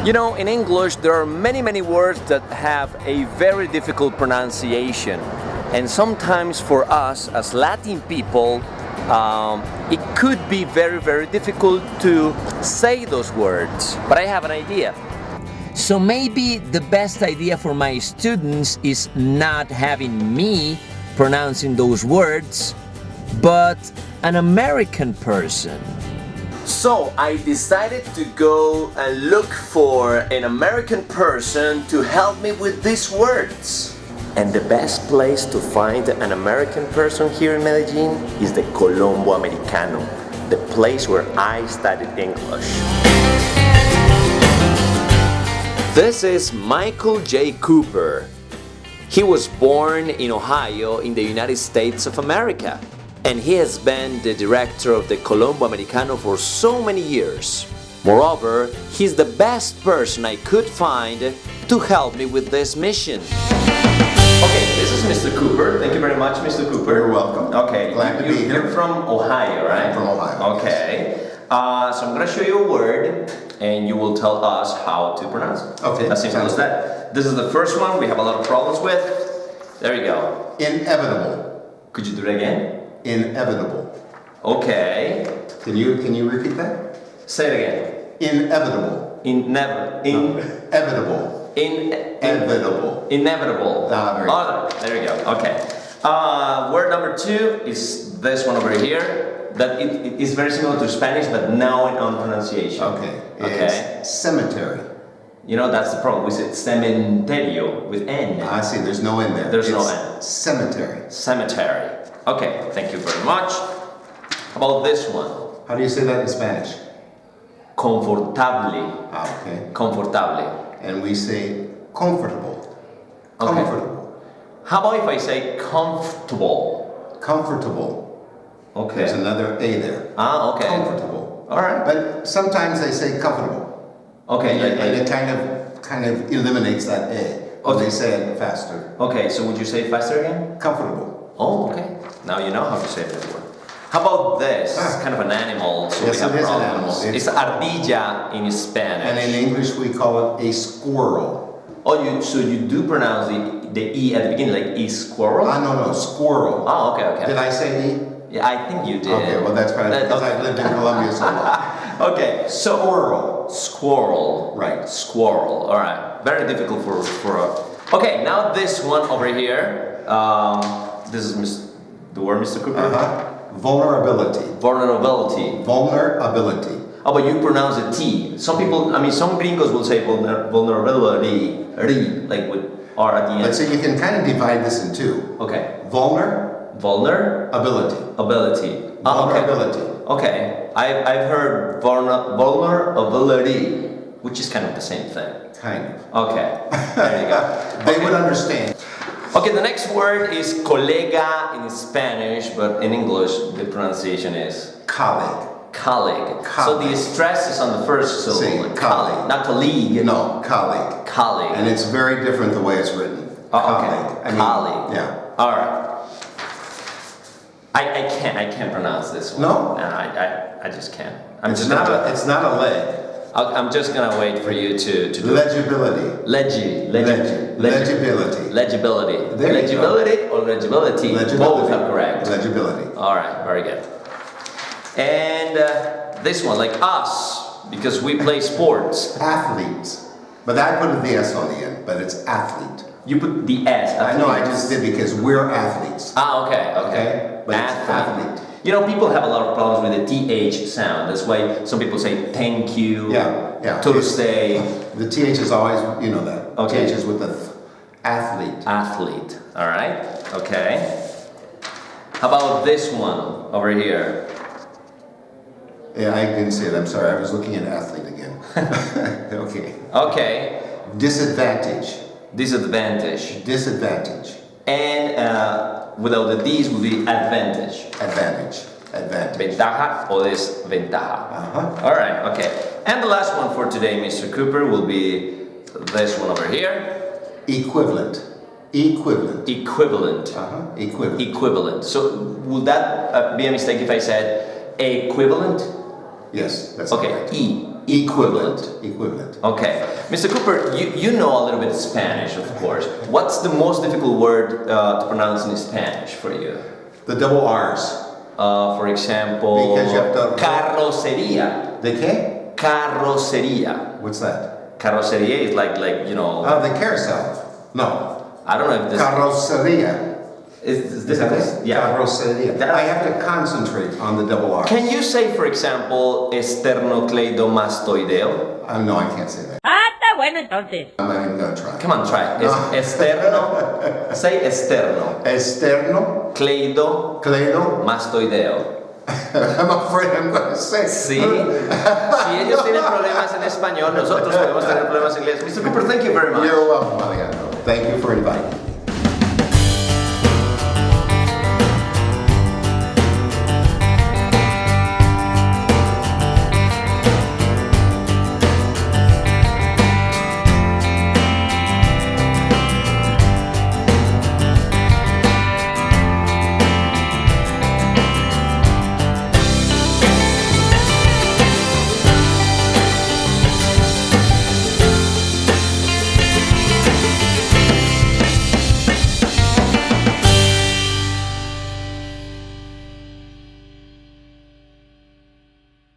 You know, in English, there are many words that have a very difficult pronunciation. And sometimes for us, as Latin people, it could be very difficult to say those words. But I have an idea. So maybe the best idea for my students is not having me pronouncing those words, but an American person. So I decided to go and look for an American person to help me with these words. And the best place to find an American person here in Medellín is the Colombo Ameriano, the place where I studied English. This is Michael J. Cooper. He was born in Ohio in the United States of America. And he has been the director of the Colombo Ameriano for so many years. Moreover, he's the best person I could find to help me with this mission. Okay, this is Mr. Cooper. Thank you very much, Mr. Cooper. You're welcome. Okay, Glad to be here. You're from Ohio, right? I'm from Ohio. Okay. Yes. So I'm going to show you a word, and you will tell us how to pronounce it. Okay. As simple as that. This is the first one we have a lot of problems with. There you go. Inevitable. Could you do it again? Inevitable. Okay. Can you repeat that? Say it again. Inevitable. Inevitable. Inevitable. Very good. There you go. Okay. Word number 2 is this one over here. That it is very similar to Spanish, but now on pronunciation. Okay. It's cemetery. You know, that's the problem. We said cementerio with N. I see. There's no N there. There's no N. Cemetery. Cemetery. Okay. Thank you very much. How about this one? How do you say that in Spanish? Confortable. Okay. Confortable. And we say comfortable. Okay. Comfortable. How about if I say comfortable? Comfortable. Okay. There's another A there. Okay. Comfortable. All right. But sometimes they say comfortable. Okay. And it kind of eliminates that A. Or they say it faster. Okay. So would you say it faster again? Comfortable. Oh, okay. Now you know how to say this word. How about this? It's kind of an animal, so yes, we have it is problems. an animal. It's ardilla in Spanish. And in English we call it a squirrel. Oh, so you do pronounce the E at the beginning, like E squirrel? No, squirrel. Oh, okay. Did I say E? Yeah, I think you did. Okay, well that's probably because I've lived in Colombia so long. Okay, so squirrel. Right. Squirrel. All right. Very difficult for a. Okay, now this one over here. This is the word, Mr. Cooper. Vulnerability. Vulnerability. Oh, but you pronounce a T. Some people, some gringos will say vulnerability, like with R at the end. But so you can kind of divide this in two. Okay. Vulnerability. Okay. I've heard vulnerability, which is kind of the same thing. Kind of. Okay. There you go. They would understand. Okay, the next word is colega in Spanish, but in English the pronunciation is colleague. So the stress is on the first syllable. See, colleague, not colleague. No, colleague. And it's very different the way it's written. Okay. Colleague. Yeah. All right. I can't pronounce this one. No? No, I just can't. It's not a leg. I'm just gonna wait for you to do Legibility. Legibility. Legibility Or legibility. Both are correct. Legibility. All right, very good. And this one, like us, because we play sports. Athletes. But I put the S on the end, but it's athlete. You put the S. I know, I just did because we're athletes. Okay. But it's athlete. You know, people have a lot of problems with the TH sound. That's why some people say thank you. Yeah. Tuesday. The TH is always, you know that. Okay. TH is with the athlete. Athlete. All right. Okay. How about this one over here? Yeah, I didn't see it. I'm sorry. I was looking at athlete again. Okay. Disadvantage. And without the D's would be advantage. Advantage. Ventaja o desventaja. All right, okay. And the last one for today, Mr. Cooper, will be this one over here. Equivalent. Equivalent. Equivalent. So would that be a mistake if I said equivalent? Yes, that's Okay, correct. equivalent. Equivalent. Okay. Mr. Cooper, you know a little bit of Spanish, of course. What's the most difficult word to pronounce in Spanish for you? The double R's. For example, Because you have to- carrocería. The qué? Carrocería. What's that? Carrocería is like you know. The carousel. No. I don't know if this Carrocería. is this. Yeah. Carrocería. That- I have to concentrate on the double R's. Can you say, for example, esternocleidomastoideo? No, I can't say that. Está bueno entonces. I'm not even gonna try. Come on, try. Externo. Say externo. Externo, Cleido cleido. mastoideo. I'm afraid I'm gonna say. Sí. Si ellos tienen problemas en español, nosotros podemos tener problemas en inglés. Mr. Cooper, thank you very much. You're welcome, Alejandro. Thank you for inviting me.